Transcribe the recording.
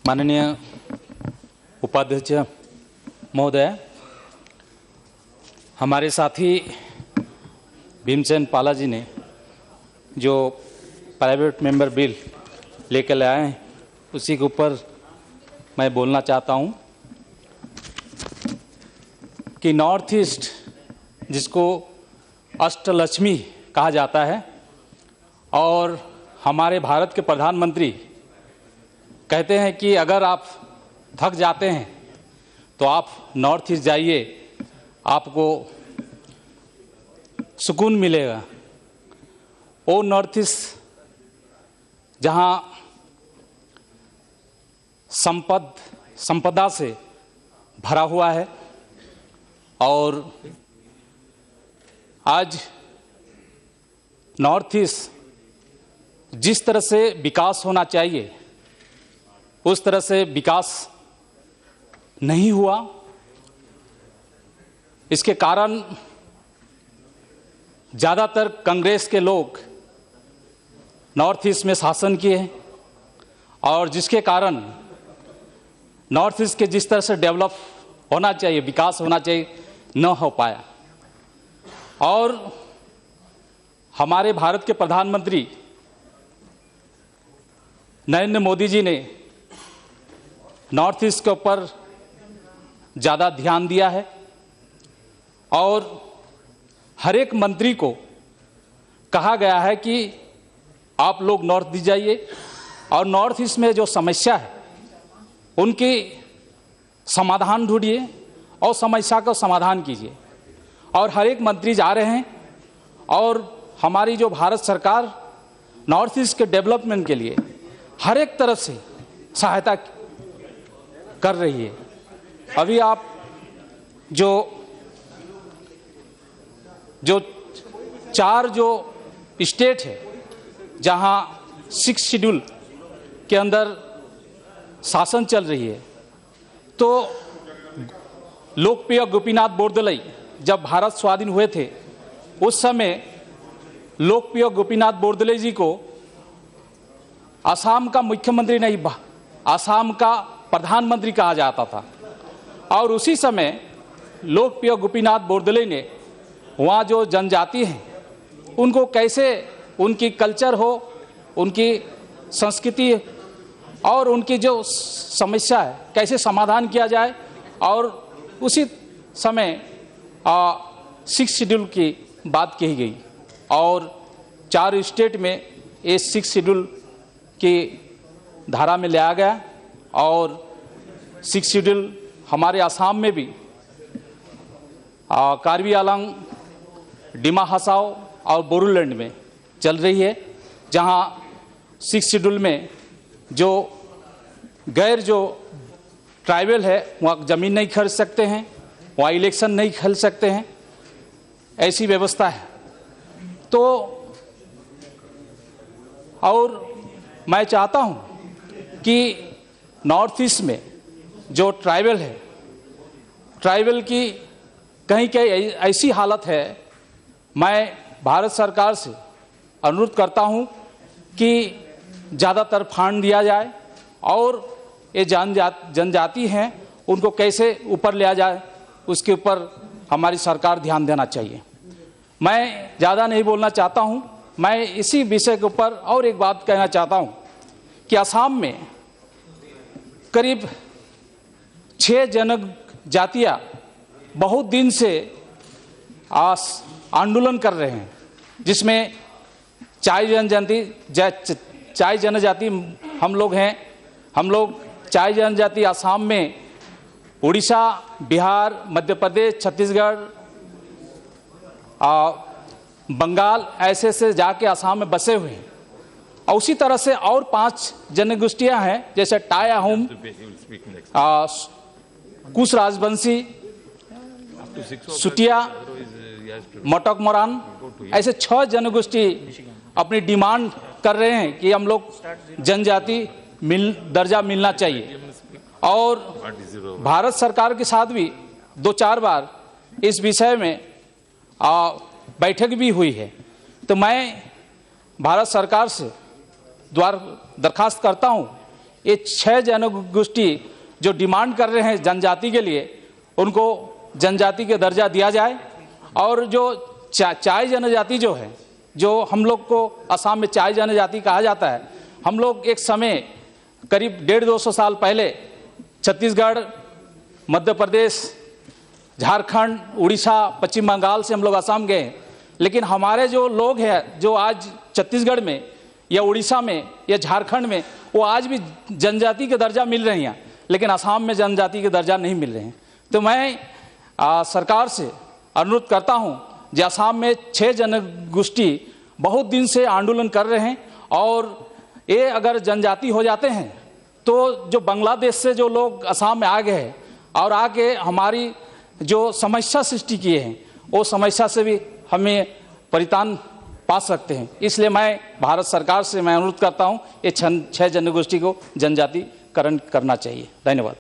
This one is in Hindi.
माननीय उपाध्यक्ष महोदय, हमारे साथी भीमसेन पाला जी ने जो प्राइवेट मेंबर बिल लेकर आए हैं उसी के ऊपर मैं बोलना चाहता हूं कि नॉर्थ ईस्ट जिसको अष्टलक्ष्मी कहा जाता है और हमारे भारत के प्रधानमंत्री कहते हैं कि अगर आप थक जाते हैं तो आप नॉर्थ ईस्ट जाइए, आपको सुकून मिलेगा। वो नॉर्थ ईस्ट जहाँ संपदा से भरा हुआ है और आज नॉर्थ ईस्ट जिस तरह से विकास होना चाहिए उस तरह से विकास नहीं हुआ। इसके कारण ज़्यादातर कांग्रेस के लोग नॉर्थ ईस्ट में शासन किए हैं और जिसके कारण नॉर्थ ईस्ट के जिस तरह से डेवलप होना चाहिए, विकास होना चाहिए, न हो पाया। और हमारे भारत के प्रधानमंत्री नरेंद्र मोदी जी ने नॉर्थ ईस्ट के ऊपर ज़्यादा ध्यान दिया है और हर एक मंत्री को कहा गया है कि आप लोग नॉर्थ ईस्ट जाइए और नॉर्थ ईस्ट में जो समस्या है उनकी समाधान ढूंढिए और समस्या का समाधान कीजिए। और हर एक मंत्री जा रहे हैं और हमारी जो भारत सरकार नॉर्थ ईस्ट के डेवलपमेंट के लिए हर एक तरफ से सहायता कर रही है। अभी आप जो चार स्टेट है जहां 6 शेड्यूल के अंदर शासन चल रही है, तो लोकप्रिय गोपीनाथ बोरदोलई जब भारत स्वाधीन हुए थे उस समय लोकप्रिय गोपीनाथ बोरदोलई जी को असम का मुख्यमंत्री नहीं, असम का प्रधानमंत्री कहा जाता था। और उसी समय लोकप्रिय गोपीनाथ बोरदोलई ने वहाँ जो जनजाति हैं उनको कैसे उनकी कल्चर हो, उनकी संस्कृति और उनकी जो समस्या है कैसे समाधान किया जाए। और उसी समय 6 शेड्यूल की बात कही गई और 4 स्टेट में ये 6 शेड्यूल की धारा में लाया गया और 6 शेड्यूल हमारे असम में भी कार्बी आंगलंग, डिमा हसाओ और बोडोलैंड में चल रही है, जहां 6 शेड्यूल में जो ट्राइबल है वहाँ ज़मीन नहीं खरीद सकते हैं, वहाँ इलेक्शन नहीं खेल सकते हैं, ऐसी व्यवस्था है। तो और मैं चाहता हूँ कि नॉर्थ ईस्ट में जो ट्राइबल है, ट्राइबल की कहीं कहीं ऐसी हालत है, मैं भारत सरकार से अनुरोध करता हूं कि ज़्यादातर फंड दिया जाए और ये जनजाति हैं उनको कैसे ऊपर लिया जाए उसके ऊपर हमारी सरकार ध्यान देना चाहिए। मैं ज़्यादा नहीं बोलना चाहता हूं, मैं इसी विषय के ऊपर और एक बात कहना चाहता हूं कि असम में करीब 6 जनजातियाँ बहुत दिन से आंदोलन कर रहे हैं, जिसमें चाय जनजाति हम लोग हैं। हम लोग चाय जनजाति असम में उड़ीसा, बिहार, मध्य प्रदेश, छत्तीसगढ़, बंगाल ऐसे से जाके असम में बसे हुए हैं। और उसी तरह से और 5 जनगोष्ठियां हैं, जैसे टाई अहोम, कुश राजवंशी, सुटिया, मटक मोरान, ऐसे 6 जनगोष्ठी अपनी डिमांड कर रहे हैं कि हम लोग जनजाति दर्जा मिलना चाहिए। और भारत सरकार के साथ भी 2-4 बार इस विषय में बैठक भी हुई है। तो मैं भारत सरकार से दरखास्त करता हूं ये 6 जनगोष्ठी जो डिमांड कर रहे हैं जनजाति के लिए, उनको जनजाति के दर्जा दिया जाए। और जो चाय जनजाति जो है, जो हम लोग को असम में चाय जनजाति कहा जाता है, हम लोग एक समय करीब 150-200 साल पहले छत्तीसगढ़, मध्य प्रदेश, झारखंड, उड़ीसा, पश्चिम बंगाल से हम लोग असम गए। लेकिन हमारे जो लोग हैं जो आज छत्तीसगढ़ में या उड़ीसा में या झारखंड में, वो आज भी जनजाति के दर्जा मिल रही हैं, लेकिन असम में जनजाति के दर्जा नहीं मिल रहे हैं। तो मैं सरकार से अनुरोध करता हूं, जो असम में 6 जनगोष्ठी बहुत दिन से आंदोलन कर रहे हैं, और ये अगर जनजाति हो जाते हैं तो जो बांग्लादेश से जो लोग असम में आ गए हैं और आके हमारी जो समस्या सृष्टि किए हैं, वो समस्या से भी हमें परित्राण पा सकते हैं। इसलिए मैं भारत सरकार से मैं अनुरोध करता हूं, ये 6 जनगोष्ठी को जनजातिकरण करना चाहिए। धन्यवाद।